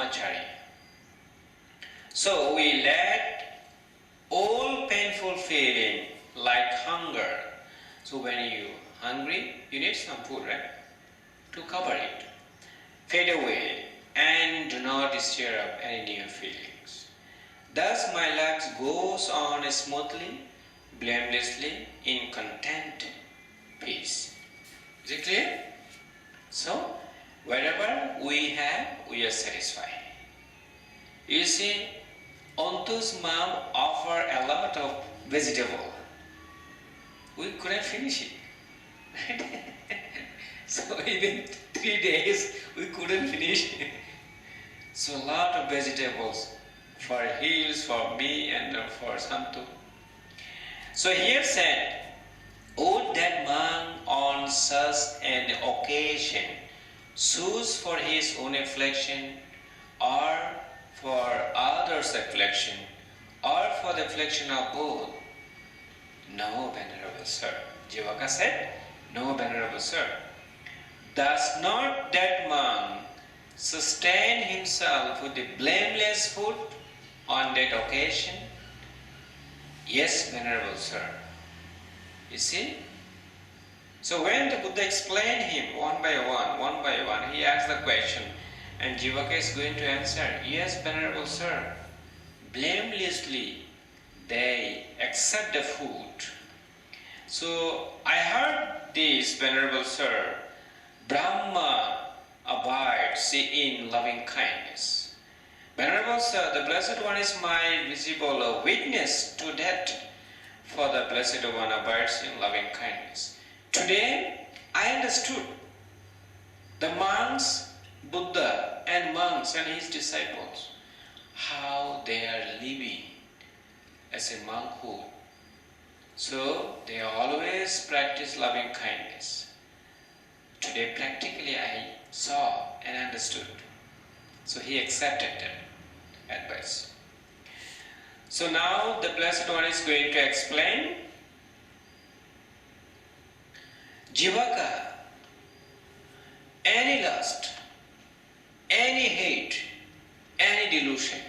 brahmachari. So we let all painful feeling like hunger. So when you hungry, you need some food, right? To cover it. Fade away and do not stir up any new feelings. Thus my life goes on smoothly, blamelessly, in content, peace. Is it clear? So, whatever we have, we are satisfied. You see, Ontu's mom offered a lot of vegetable. We couldn't finish it. So even 3 days we couldn't finish it. So a lot of vegetables for Hills, for me and for Santu. So here said, would that man on such an occasion choose for his own affliction or for others' affliction or for the affliction of both? No, Venerable Sir. Jivaka said, no, Venerable Sir. Does not that man sustain himself with the blameless food on that occasion? Yes, Venerable Sir. You see? So when the Buddha explained him one by one, he asked the question and Jivaka is going to answer, yes, Venerable Sir. Blamelessly they accept the food. So I heard this, Venerable Sir, Brahma abides in loving kindness. Venerable Sir, the Blessed One is my visible witness to that, for the Blessed One abides in loving kindness. Today I understood the monks, Buddha and monks and his disciples, how they are living as a monkhood. So they always practice loving kindness. Today practically I saw and understood. So he accepted that advice. So now the Blessed One is going to explain. Jivaka, any lust, any hate, any delusion,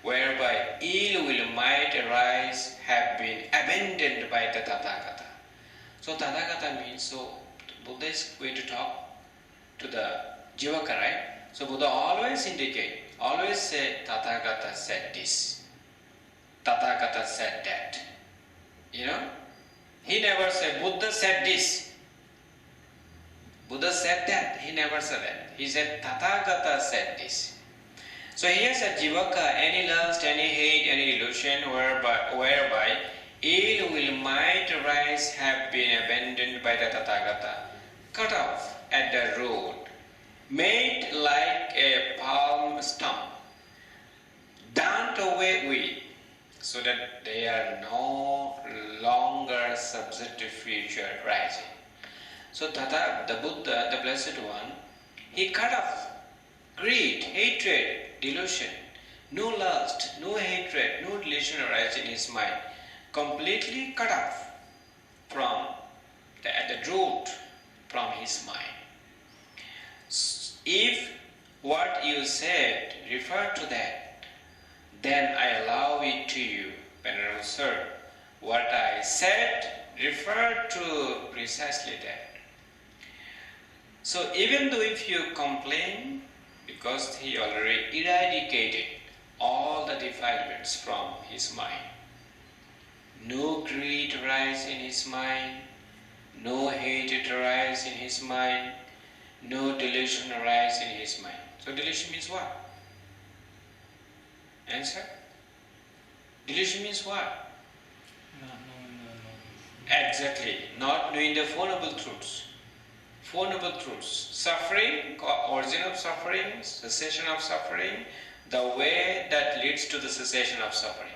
whereby ill will might arise, have been abandoned by the Tathagata. So Tathagata means, so Buddha is going to talk to the Jivaka, right? So Buddha always indicate, always say Tathagata said this, Tathagata said that. You know? He never said Buddha said this, Buddha said that. He never said that. He said Tathagata said this. So here said Jivaka, any lust, any hate, any illusion whereby ill will might arise have been abandoned by the Tathagata, cut off at the road, made like a palm stump, done away with, so that they are no longer subject to future rising. So the Buddha, the Blessed One, he cut off greed, hatred, delusion, no lust, no hatred, no delusion arise in his mind, completely cut off from at the root from his mind. If what you said refer to that, then I allow it to you, Venerable Sir. What I said referred to precisely that. So even though if you complain, because he already eradicated all the defilements from his mind, no greed arise in his mind, no hatred arise in his mind, no delusion arise in his mind. So delusion means what? Answer? Delusion means what? Not knowing Exactly, not knowing the Four Noble Truths. Four Noble Truths. Suffering, origin of suffering, cessation of suffering, the way that leads to the cessation of suffering.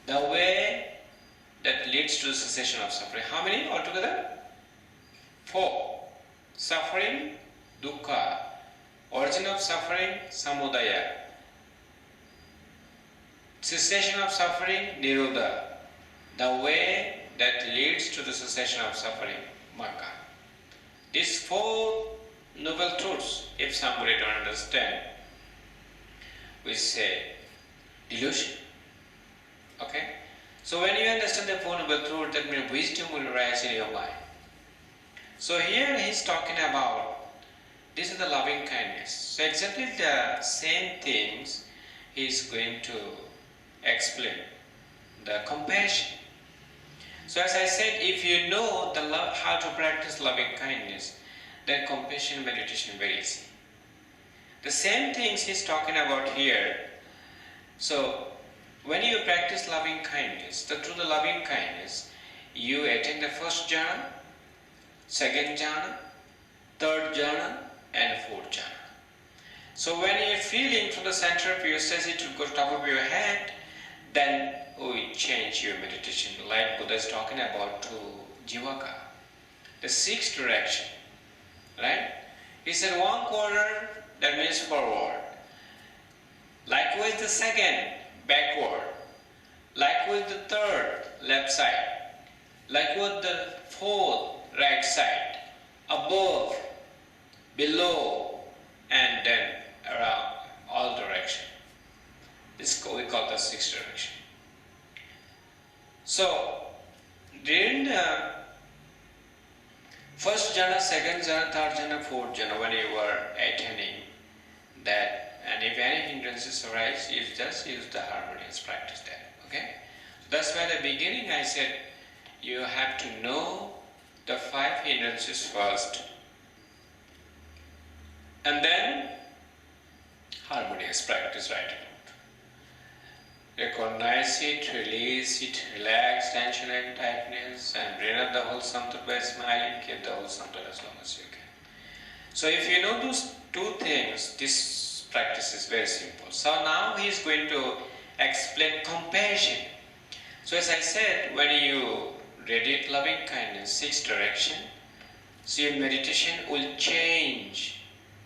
The way that leads to the cessation of suffering. How many altogether? 4. Suffering, dukkha. Origin of suffering, samudaya. Cessation of suffering, nirodha. The way that leads to the cessation of suffering, magga. These 4 noble truths, if somebody don't understand, we say delusion. Okay? So when you understand the Four Noble Truths, that means wisdom will rise in your mind. So here he is talking about, this is the loving kindness. So exactly the same things he is going to explain. The compassion. So as I said, if you know how to practice loving kindness, then compassion meditation very easy. The same things he is talking about here. So when you practice loving kindness, through the loving kindness, you attain the first jhana, second jhana, third jhana, and fourth jhana. So when you're feeling from the center of your sesi to go top of your head, then we change your meditation, like Buddha is talking about to Jivaka, the sixth direction, right? He said 1/4, that means forward. Likewise the second, backward. Likewise the third, left side. Likewise the fourth, right side. Above, below, and then around, all direction. This we call the sixth direction. So during the first jhana, second jhana, third jhana, fourth jhana, when you were attaining that, and if any hindrances arise, you just use the harmonious practice there. Okay? That's why at the beginning I said you have to know the 5 hindrances first, and then harmonious practice, right? Recognize it, release it, relax tension and tightness, and bring up the wholesome thought by smiling. Keep the wholesome thought as long as you can. So if you know those 2 things, this practice is very simple. So now he is going to explain compassion. So as I said, when you radiate loving kindness, 6 direction, so your meditation will change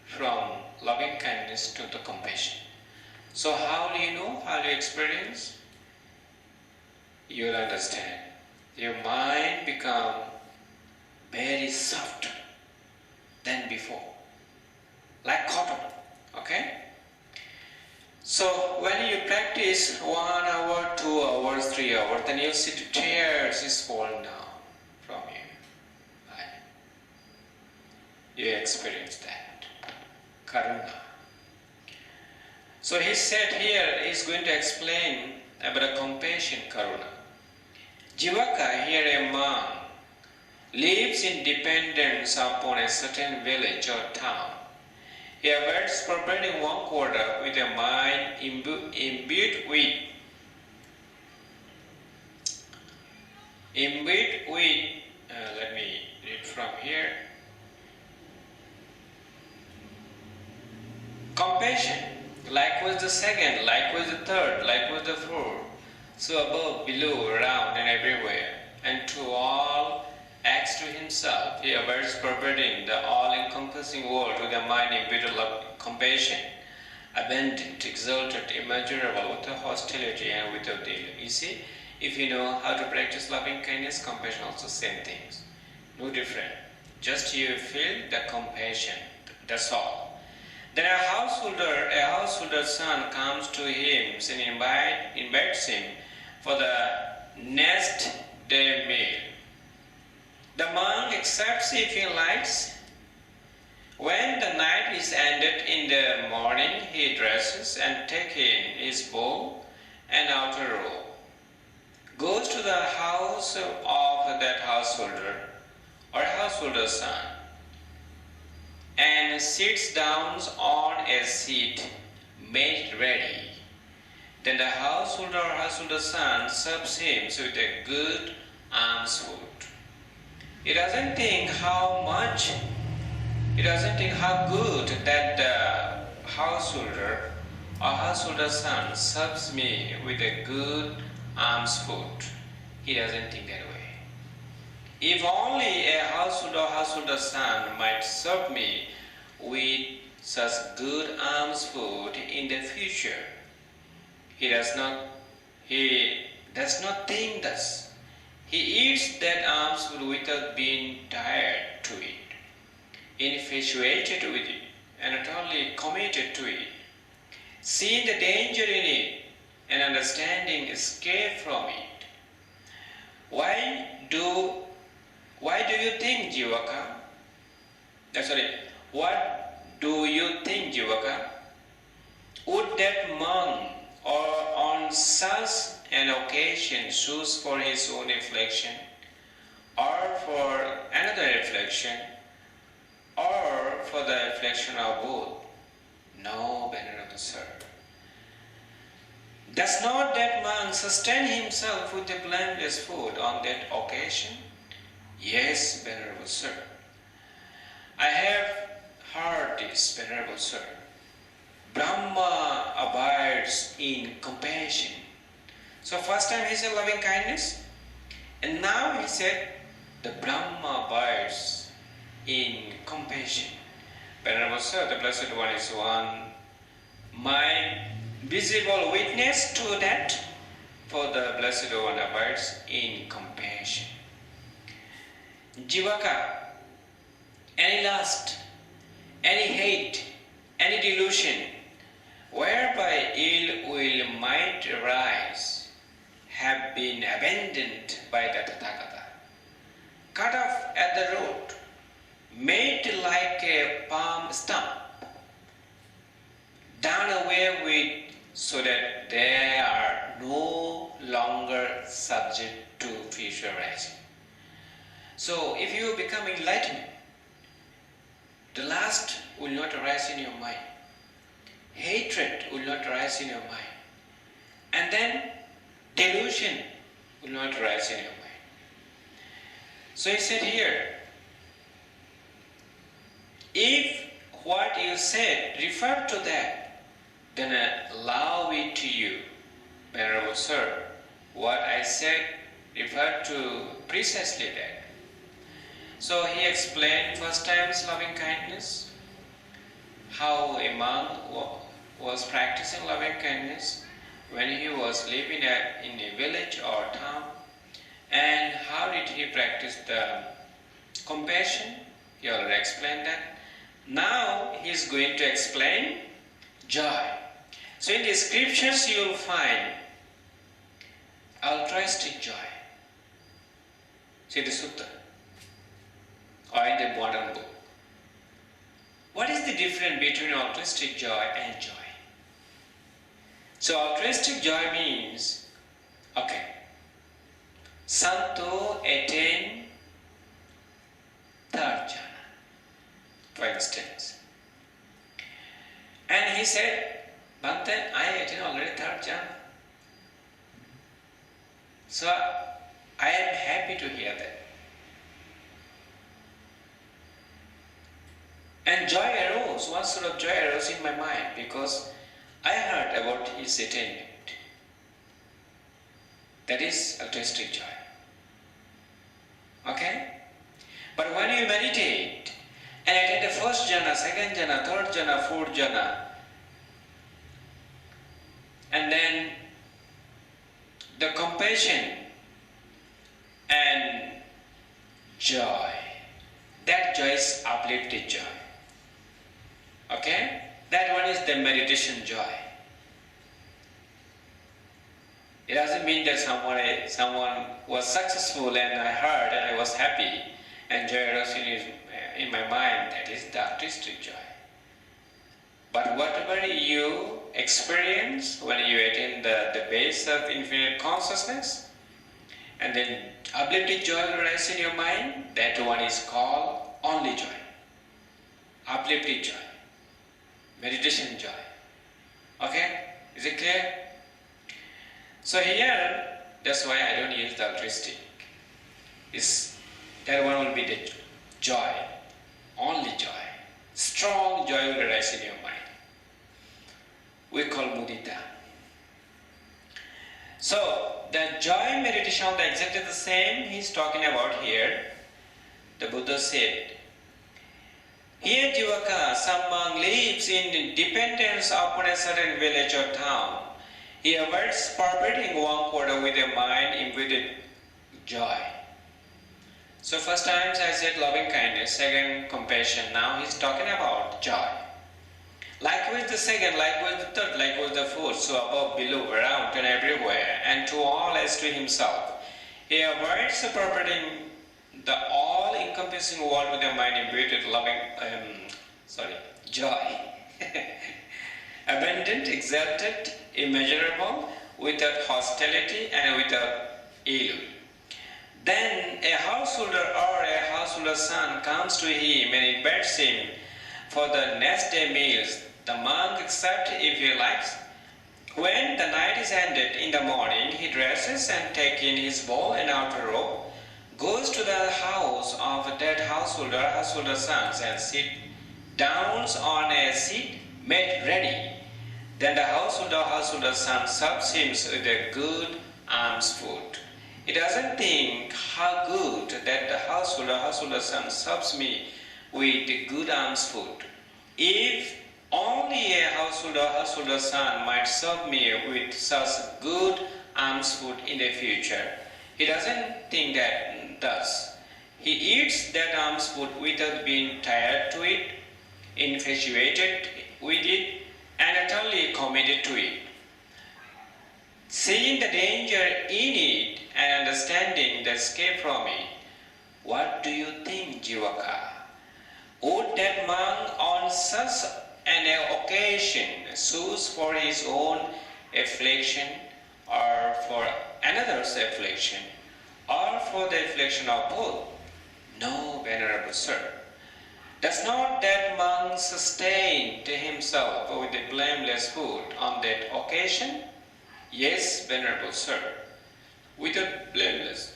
from loving kindness to the compassion. So how do you know? How do you experience? You'll understand. Your mind become very soft than before, like cotton. Okay? So when you practice 1 hour, 2 hours, 3 hours, then you see the tears is falling down from you. Right? You experience that. Karuna. So he said here, he is going to explain about compassion, karuna. Jivaka, here a monk, lives in dependence upon a certain village or town. He avoids providing 1/4 with a mind imbued with let me read from here. Compassion. Likewise the second, likewise the third, likewise the fourth. So above, below, around, and everywhere. And to all acts to himself, he avoids perverting the all-encompassing world with a mind imbued with compassion, abundant, exalted, immeasurable, without hostility and without dealing. You see, if you know how to practice loving kindness, compassion also same things. No different. Just you feel the compassion, that's all. Then a householder's son comes to him and invites him for the next day meal. The monk accepts if he likes. When the night is ended, in the morning he dresses and takes in his bow and outer robe, goes to the house of that householder or householder's son, and sits down on a seat made ready. Then the householder or householder's son serves him with a good alms food. He doesn't think how good that the householder or householder's son serves me with a good alms food. He doesn't think that way. If only a householder or householder's son might serve me with such good alms food in the future, he does not think thus. He eats that alms food without being tired to it, infatuated with it, and not only committed to it. seeing the danger in it and understanding escape from it. Why do you think, Jivaka? What do you think, Jivaka? Would that monk or on such an occasion choose for his own reflection, or for another reflection, or for the reflection of both? No, Venerable Sir. Does not that monk sustain himself with the blameless food on that occasion? Yes, Venerable Sir. I have heard this, Venerable Sir. Brahma abides in compassion. So first time he said loving kindness, and now he said the Brahma abides in compassion. Venerable Sir, the Blessed One is one. My visible witness to that, for the Blessed One abides in compassion. Jivaka, any lust, any hate, any delusion, whereby ill will might arise, have been abandoned by the Tathagata, cut off at the root, made like a palm stump, done away with, so that they are no longer subject to future rising. So if you become enlightened, the lust will not arise in your mind. Hatred will not arise in your mind. And then delusion will not arise in your mind. So he said here, if what you said refer to that, then allow it to you, Venerable Sir. What I said referred to precisely that. So he explained first time's loving kindness, how a monk was practicing loving kindness when he was living in a village or town, and how did he practice the compassion. He already explained that. Now he is going to explain joy. So in the scriptures you will find altruistic joy. See the sutta or in the modern book. What is the difference between altruistic joy and joy? So altruistic joy means, okay, Santo attained third jhana, for instance. And he said, Bhante, I attained already third jhana. So I am happy to hear that. And joy arose, one sort of joy arose in my mind because I heard about his attainment. That is altruistic joy. Okay? But when you meditate and attain the first jhana, second jhana, third jhana, fourth jhana, and then the compassion and joy, that joy is uplifted joy. Okay? That one is the meditation joy. It doesn't mean that someone was successful and I heard and I was happy and joy arose in my mind. That is the artistic joy. But whatever you experience when you attain the base of infinite consciousness, and then uplifted joy will rise in your mind, that one is called only joy. Uplifted joy. Meditation joy. Okay? Is it clear? So here, that's why I don't use the altruistic. That one will be the joy. Only joy. Strong joy will arise in your mind. We call mudita. So, the joy meditation is exactly the same he's talking about here. The Buddha said, here Jivaka, some monk lives in dependence upon a certain village or town. He avoids perpetrating one quarter with a mind imbued with joy. So first times I said loving kindness, second compassion. Now he's talking about joy. Likewise the second, likewise the third, likewise the fourth, so above, below, around, and everywhere, and to all as to himself. He avoids appropriating the all-encompassing world with a mind imbued with loving, joy, abundant, exalted, immeasurable, without hostility and without ill. Then a householder or a householder's son comes to him and invites him for the next day meals. The monk accepts if he likes. When the night is ended, in the morning he dresses and taking his bowl and outer robe, goes to the house of that householder's sons, and sit down on a seat made ready. Then the householder's son serves him with a good alms food. He doesn't think how good that the householder's son serves me with good alms food. If only a householder's son might serve me with such good alms food in the future. He doesn't think that thus. He eats that alms food without being tired to it, infatuated with it, and utterly committed to it. Seeing the danger in it and understanding the escape from it, what do you think, Jivaka? Would that monk on such an occasion choose for his own affliction, or for another's affliction, or for the affliction of both? No, venerable sir. Does not that monk sustain himself with a blameless food on that occasion? Yes, venerable sir. Without blameless.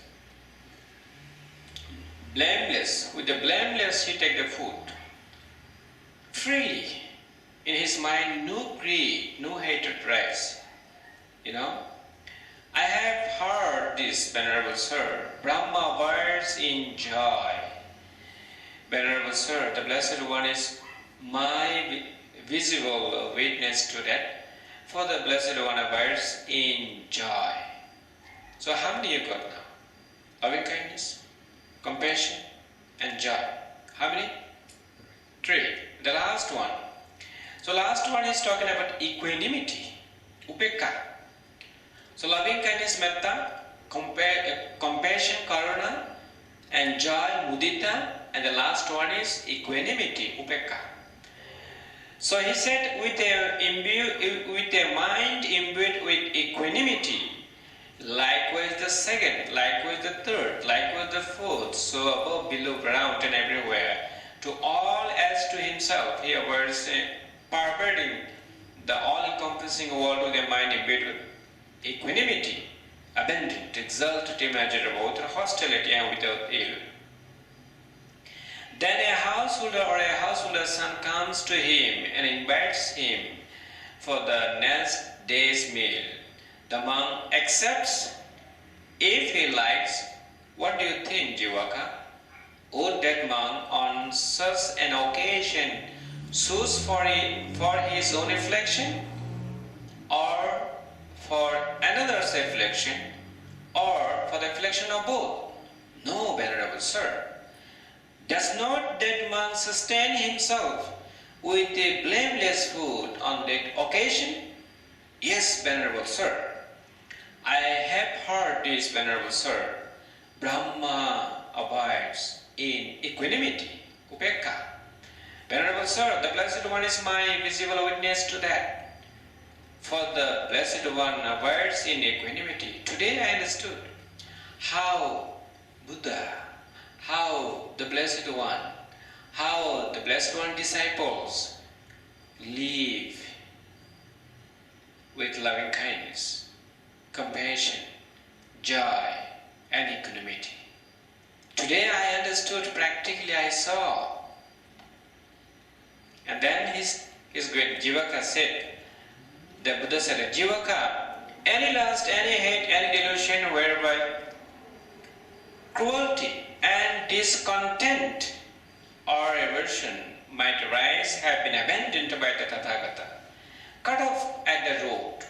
With the blameless he take the food. Freely. In his mind no greed, no hatred rise. I have heard this, venerable sir. Brahma abides in joy. Venerable sir, the Blessed One is my visible witness to that. For the Blessed One abides in joy. So how many you got now? Loving kindness, compassion, and joy. How many? 3. The last one. So last one is talking about equanimity, upekka. So loving kindness, metta, compassion, karuna, and joy, mudita, and the last one is equanimity, upekka. So he said, with a mind imbued with equanimity, likewise the second, likewise the third, likewise the fourth, so above, below, around, and everywhere, to all as to himself, he avoids perverting the all-encompassing world with a mind imbued with equanimity, abundant, exalted, immeasurable, without hostility and without ill. Then a householder or a householder's son comes to him and invites him for the next day's meal. The monk accepts if he likes. What do you think, Jivaka? Would that monk on such an occasion choose for his own affliction, or for another's affliction, or for the affliction of both? No, venerable sir. Does not that monk sustain himself with a blameless food on that occasion? Yes, venerable sir. I have heard this, venerable sir. Brahma abides in equanimity, upekka. Venerable sir, the Blessed One is my visible witness to that. For the Blessed One abides in equanimity. Today I understood how Buddha, how the Blessed One, how the Blessed One disciples live with loving kindness, compassion, joy, and equanimity. Today I understood, practically I saw. And then his great Jivaka said, the Buddha said, Jivaka, any lust, any hate, any delusion whereby cruelty and discontent or aversion might arise have been abandoned by the Tathagata, cut off at the root,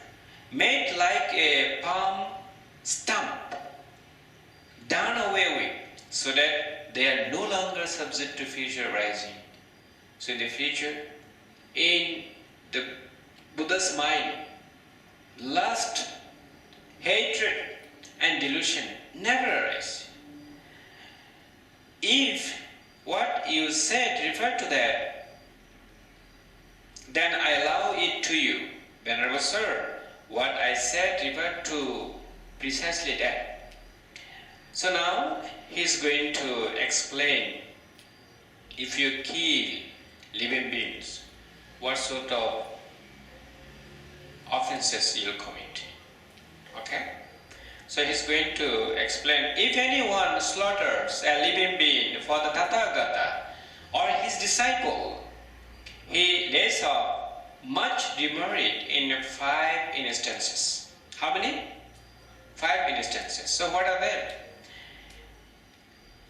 made like a palm stump, done away with, so that they are no longer subject to future rising. So in the future, in the Buddha's mind, lust, hatred, and delusion never arise. If what you said referred to that, then I allow it to you. Venerable Sir, what I said referred to precisely that. So now he is going to explain, if you kill living beings, what sort of offenses you'll commit. Okay? So he's going to explain, if anyone slaughters a living being for the Tathagata or his disciple, he lays up much demerit in 5 instances. How many? 5 instances. So what are they?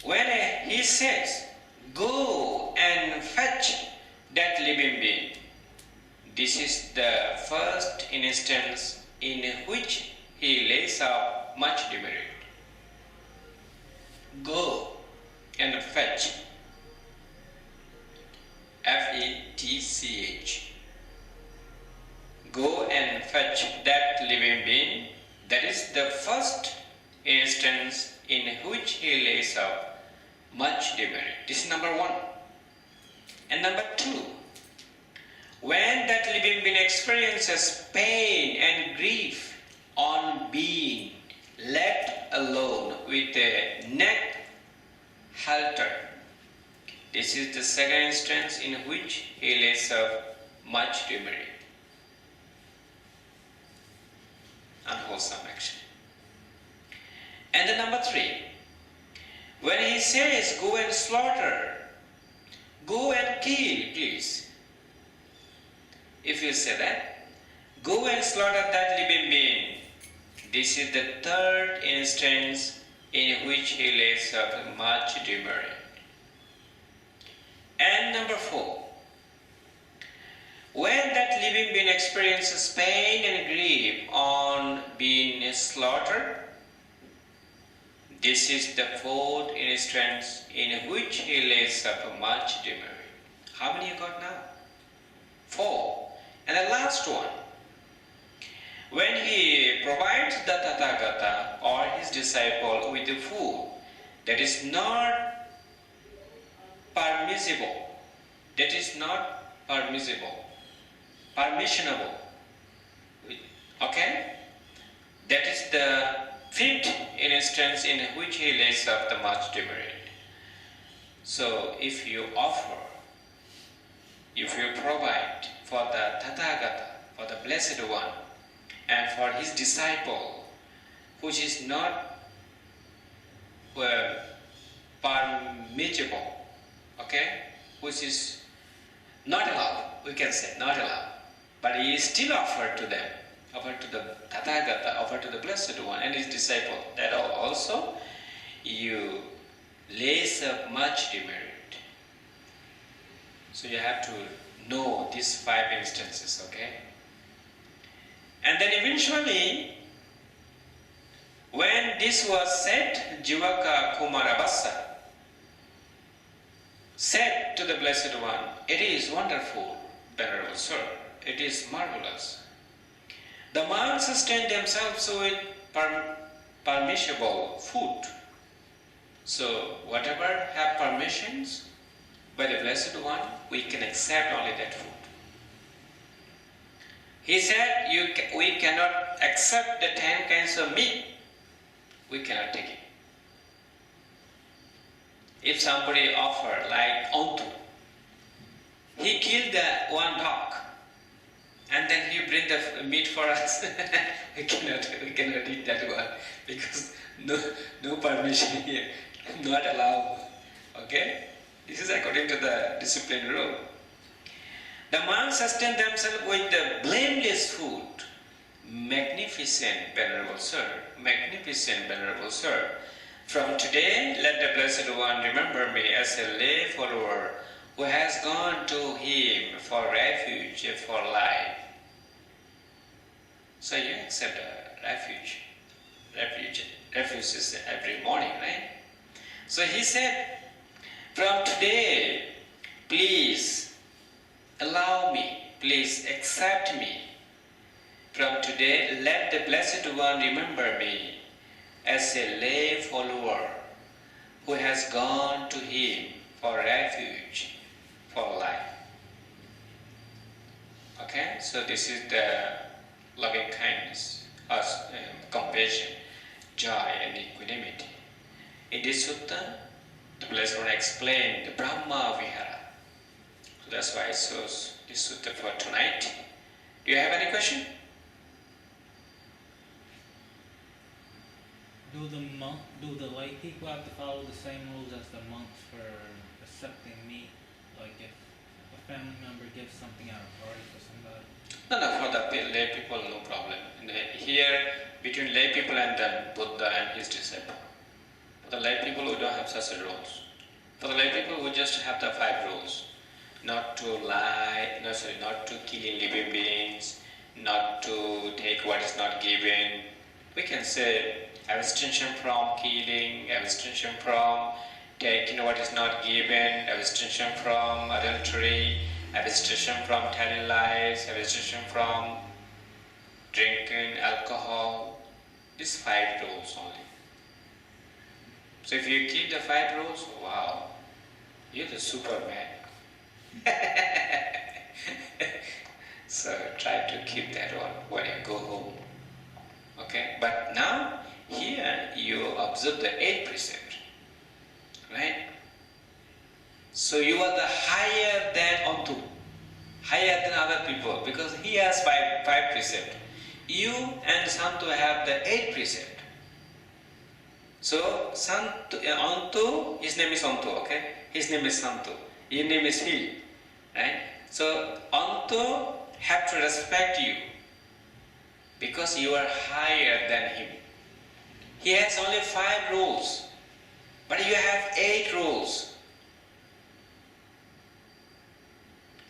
When he says, go and fetch that living being, this is the first instance in which he lays up much demerit. Go and fetch. F-E-T-C-H. Go and fetch that living being. That is the first instance in which he lays up much demerit. This is number 1. And number 2, when that living being experiences pain and grief on being left alone with a neck halter, this is the second instance in which he lays up much demerit. Unwholesome action. And the number 3, when he says go and slaughter, go and kill, please. If you say that, go and slaughter that living being, this is the third instance in which he lays up much demerit. And number 4, when that living being experiences pain and grief on being slaughtered, this is the 4th instance in which he lays up much demerit. How many you got now? 4. And the last one, when he provides the Tathagata or his disciple with the food that is not permissible, that is not permissible, permissionable, okay? That is the 5th instance in which he lays up the much demerit. So if you offer, if you provide for the Tathagata, for the Blessed One, and for his disciple, which is not permissible, okay, which is not allowed, we can say not allowed, but he is still offered to them, offered to the Tathagata, offered to the Blessed One and his disciple, that also you lays up much demerit. So you have to know these 5 instances, okay? And then eventually, when this was said, Jivaka Kumarabhassa said to the Blessed One, it is wonderful, Venerable Sir, it is marvelous. The monks sustain themselves with permissible food. So whatever have permissions by the Blessed One, we can accept only that food. He said, we cannot accept the 10 kinds of meat. We cannot take it. If somebody offer like ontu, he killed the one dog, and then he bring the meat for us. we cannot eat that one because no permission here, not allowed. Okay, this is according to the discipline rule. The monks sustain themselves with the blameless food. Magnificent, Venerable Sir, magnificent, Venerable Sir. From today, let the Blessed One remember me as a lay follower who has gone to him for refuge for life. So you accept refuge. Refuge is every morning, right? So he said, from today, please allow me please accept me. From today, let the Blessed One remember me as a lay follower who has gone to Him for refuge, for life. Okay, so this is the loving kindness, compassion, joy, and equanimity. In this sutta, the Blessed One explained the Brahma Vihara. So that's why I chose this sutta for tonight. Do you have any question? Do the lay people have to follow the same rules as the monks for accepting meat? Like if a family member gives something out of party for somebody? No, for the lay people, no problem. Here, between lay people and the Buddha and his disciple. For the lay people, we don't have such rules. For the lay people, we just have the 5 rules. Not to lie, not to kill living beings, not to take what is not given. We can say abstention from killing, abstention from taking what is not given, abstention from adultery, abstention from telling lies, abstention from drinking alcohol. These 5 rules only. So if you keep the 5 rules, wow, you're the Superman. So try to keep that one when you go home. Okay, but now here you observe the 8th precept, right? So you are the higher than Ontu, higher than other people, because he has 5 precepts. You and Santu have the 8th precept. So Ontu, his name is Ontu, okay? His name is Santu. Your name is he, right? So Ontu have to respect you because you are higher than him. He has only 5 rules, but you have 8 rules,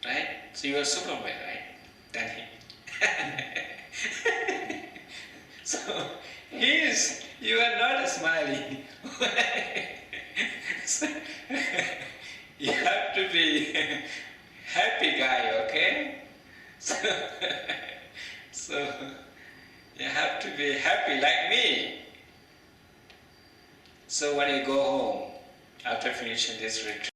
right? So you are Superman, right? Than him. So you are not smiling. So, you have to be happy guy, okay? So you have to be happy like me. So when you go home after finishing this retreat,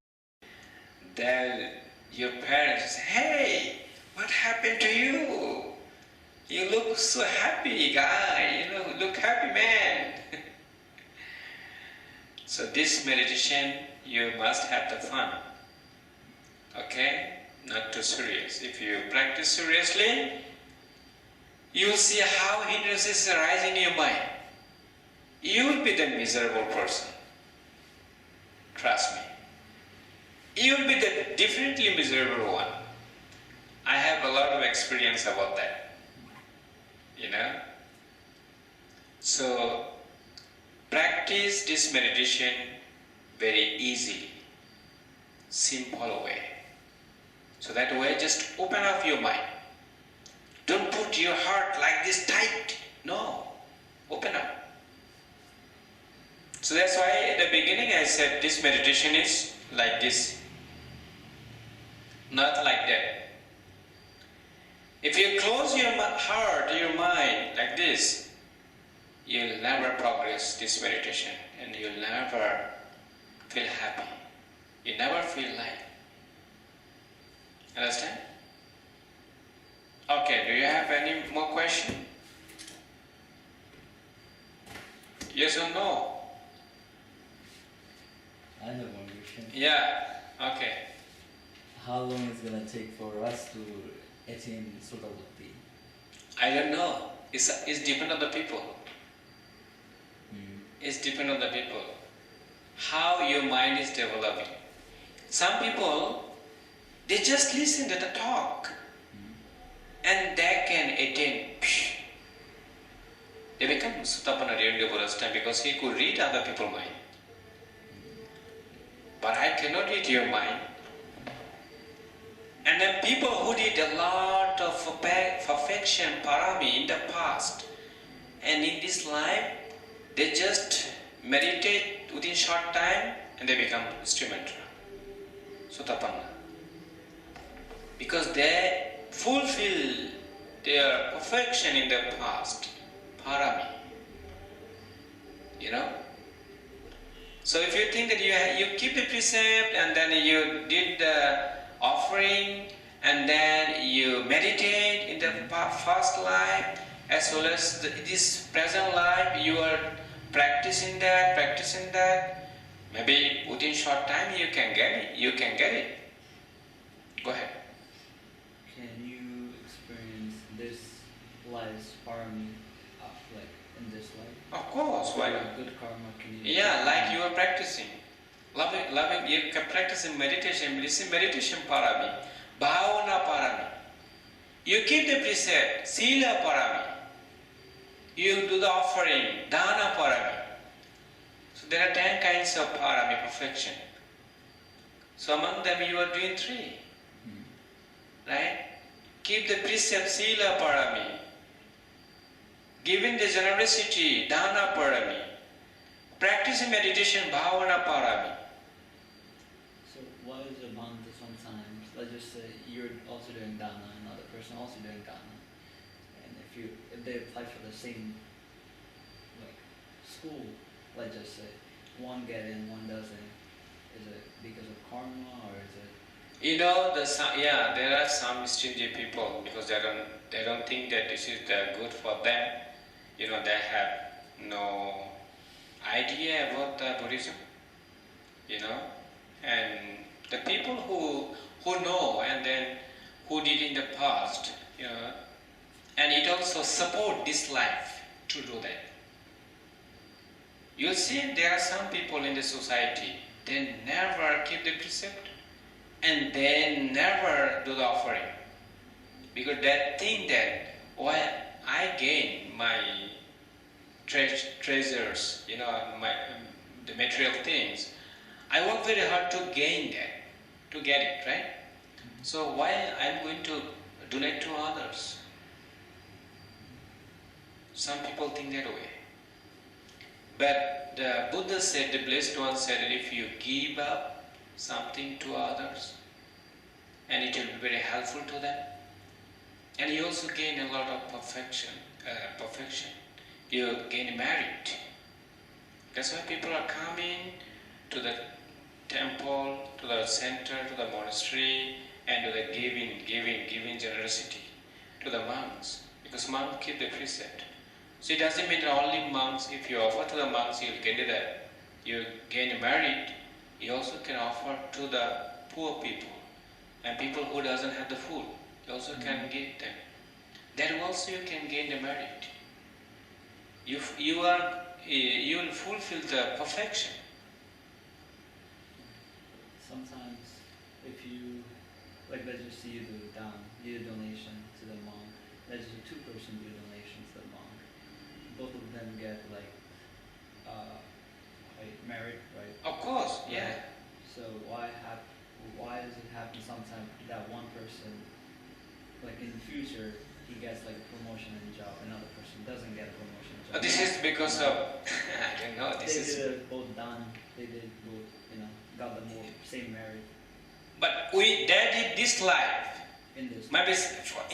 then your parents say, "Hey, what happened to you? You look so happy guy, look happy man." So this meditation, you must have the fun, okay? Not too serious. If you practice seriously, you will see how hindrances arise in your mind. You will be the miserable person. Trust me. You will be the definitely miserable one. I have a lot of experience about that. So practice this meditation very easily, simple way. So that way, just open up your mind. Don't put your heart like this tight. No, open up. So that's why at the beginning I said this meditation is like this, not like that. If you close your heart, your mind like this, you'll never progress this meditation and you'll never feel happy. You never feel light. Understand? Okay, do you have any more question? Yes or no? I have one question. Yeah, okay. How long is it gonna take for us to attain Sutta Buddhi? I don't know. It's depend on the people. It's depend on the people. How your mind is developing. Some people, they just listen to the talk and they can attain. They become Sotapanna during the Buddha's time because he could read other people's mind. But I cannot read your mind. And then people who did a lot of perfection, parami in the past, and in this life, they just meditate within short time and they become Srimantra, Sotapanna. Because they fulfill their perfection in the past, parami. So if you think that you keep the precept and then you did the offering and then you meditate in the past life as well as this present life, you are practicing that, maybe within short time you can get it. Go ahead. Can you experience this life's parami, like in this life? Of course, why not? Good karma, can you? Yeah, like you are practicing. Loving, you can practice in meditation. This is meditation parami, bhavana parami. You keep the precept, sila parami. You do the offering, dana parami. So there are 10 kinds of parami, perfection. So among them you are doing 3. Right? Keep the precept, sila parami. Giving the generosity, dana parami. Practicing meditation, bhavana parami. So what is a month sometimes? Let's just say you're also doing dana, another person also doing dana, and if they apply for the same like school, let's just say one get in, one doesn't. Is it because of karma or is it? There are some stingy people because they don't think that this is good for them. They have no idea about the Buddhism. And the people who know and then who did in the past, and it also support this life to do that. You'll see there are some people in the society, they never keep the precept and they never do the offering because they think that I gain my treasures, the material things. I work very hard to gain that, to get it, right? So why I'm going to donate to others? Some people think that way. But the Buddha said, the Blessed One said that if you give up something to others, and it will be very helpful to them, and you also gain a lot of perfection. You gain merit. That's why people are coming to the temple, to the center, to the monastery, and to the giving generosity to the monks, because monks keep the precept. So it doesn't mean that only monks, if you offer to the monks, you gain merit. You also can offer to the poor people and people who doesn't have the food. You also can give them. That also you can gain the merit. You will fulfill the perfection. Sometimes if you, like let's just say you do donation to the monk, let's just 2 person do donation to the monk. Both of them get like merit, right? Of course, yeah. Right. So why does it happen sometimes that one person, like in the future, he gets like a promotion in the job, another person doesn't get a promotion in the job? This is because of I don't know. They did both done. They did both, got the same merit. But they did this life. In this. Maybe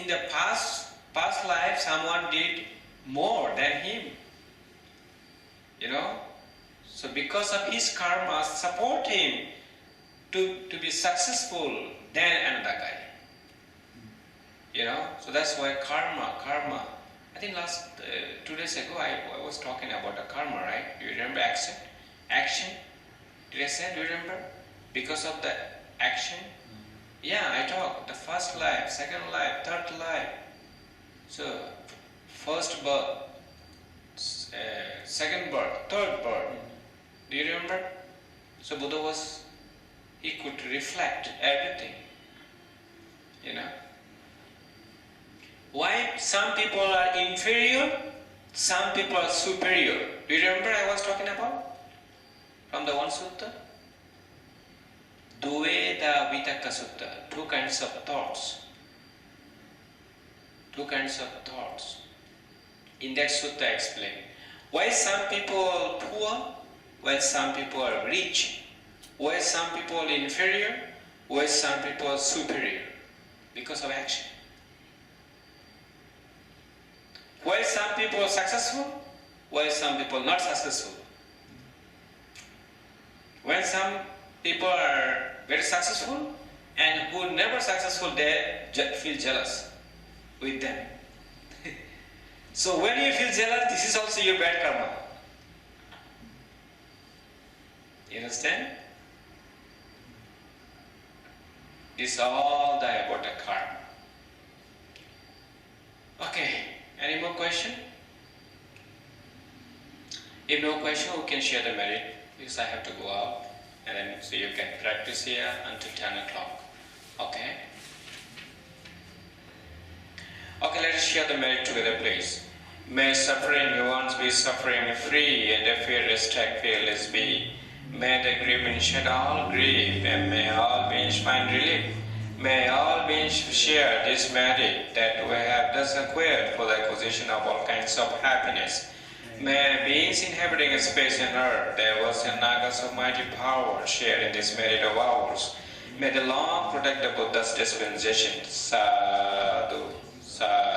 in the past life, someone did more than him. So because of his karma, support him to be successful than another guy. So that's why karma. I think 2 days ago I was talking about the karma, right? You remember action? Did I say? Do you remember? Because of the action. Yeah, I talked the first life, second life, third life. So first birth, second birth, third birth. Do you remember? So Buddha he could reflect everything. Why some people are inferior, some people are superior. Do you remember I was talking about? From the one sutta? Duveda Vitaka Sutta, 2 kinds of thoughts. 2 kinds of thoughts. In that sutta explain why some people are poor, why some people are rich, why some people are inferior, why some people are superior. Because of action. Why some people are successful? Why some people not successful? When some people are very successful and who never successful, they feel jealous with them. So when you feel jealous, this is also your bad karma. You understand? This is all the about the karma. Okay, any more question? If no question, we can share the merit because I have to go out, and then so you can practice here until 10 o'clock. Okay? Okay, let us share the merit together, please. May suffering ones be suffering free, and the fearless take fearless be. May the grieving shed all grief, and may all beings find relief. May all beings share this merit that we have thus acquired for the acquisition of all kinds of happiness. May beings inhabiting a space and earth, devas and nagas of mighty power, share in this merit of ours. May the long protect the Buddha's dispensation. Sadhu, sadhu.